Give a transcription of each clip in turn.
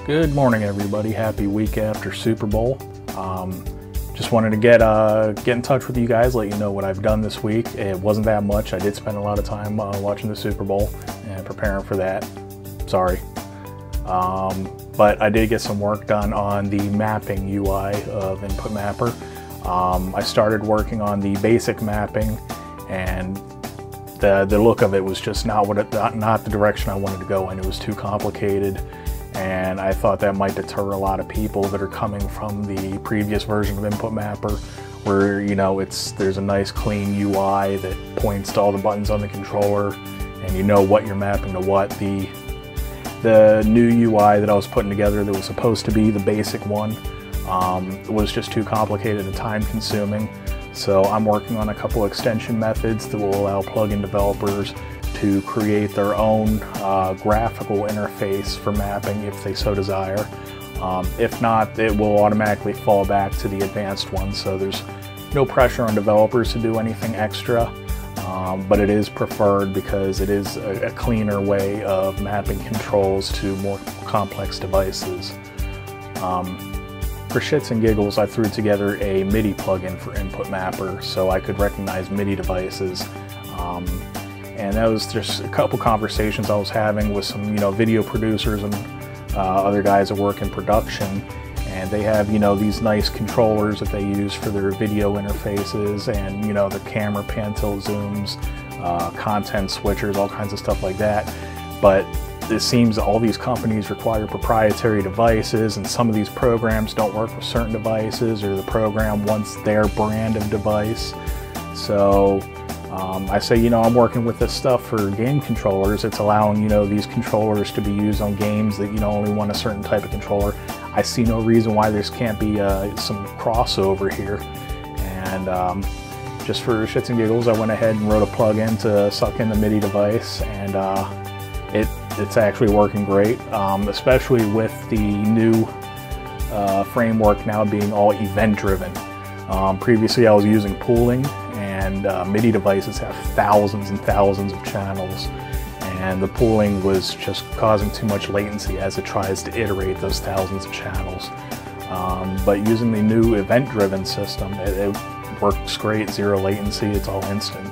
Good morning, everybody. Happy week after Super Bowl. Just wanted to get in touch with you guys, let you know what I've done this week. It wasn't that much. I did spend a lot of time watching the Super Bowl and preparing for that. Sorry. But I did get some work done on the mapping UI of Input Mapper. I started working on the basic mapping, and the look of it was just not the direction I wanted to go in. It was too complicated, and I thought that might deter a lot of people that are coming from the previous version of Input Mapper, where there's a nice clean UI that points to all the buttons on the controller, and you know what you're mapping to what. The new UI that I was putting together that was supposed to be the basic one was just too complicated and time consuming. So I'm working on a couple extension methods that will allow plugin developers to create their own graphical interface for mapping if they so desire. If not, it will automatically fall back to the advanced one, so there's no pressure on developers to do anything extra, but it is preferred because it is a cleaner way of mapping controls to more complex devices. For shits and giggles, I threw together a MIDI plugin for Input Mapper so I could recognize MIDI devices. And that was just a couple conversations I was having with some, video producers and other guys that work in production. And they have, these nice controllers that they use for their video interfaces and, the camera pan tilt zooms, content switchers, all kinds of stuff like that. But it seems all these companies require proprietary devices, and some of these programs don't work with certain devices, or the program wants their brand of device. So I say, I'm working with this stuff for game controllers. It's allowing, these controllers to be used on games that, only want a certain type of controller. I see no reason why there can't be some crossover here. And just for shits and giggles, I went ahead and wrote a plugin to suck in the MIDI device, and it's actually working great, especially with the new framework now being all event-driven. Previously, I was using pooling, and MIDI devices have thousands and thousands of channels, and the pooling was just causing too much latency as it tries to iterate those thousands of channels. But using the new event-driven system, it works great, zero latency, it's all instant.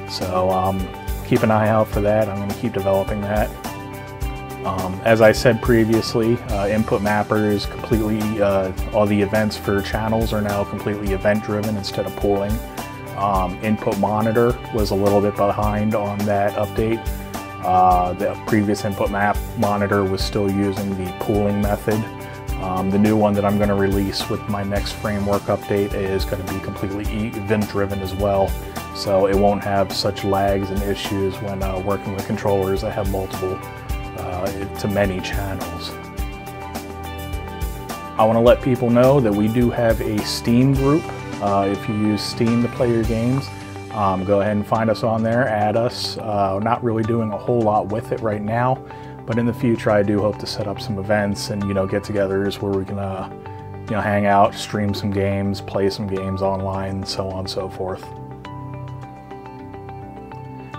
So keep an eye out for that. I'm going to keep developing that. As I said previously, Input Mapper is completely, all the events for channels are now completely event-driven instead of pooling. Input Monitor was a little bit behind on that update. The previous Input Monitor was still using the pooling method. The new one that I'm going to release with my next framework update is going to be completely event-driven as well. So it won't have such lags and issues when working with controllers that have multiple to many channels. I want to let people know that we do have a Steam group. If you use Steam to play your games, go ahead and find us on there, add us. We're not really doing a whole lot with it right now, but in the future I do hope to set up some events and get-togethers where we can hang out, stream some games, play some games online, so on and so forth.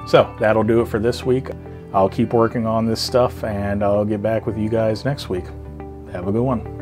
So that'll do it for this week. I'll keep working on this stuff, and I'll get back with you guys next week. Have a good one.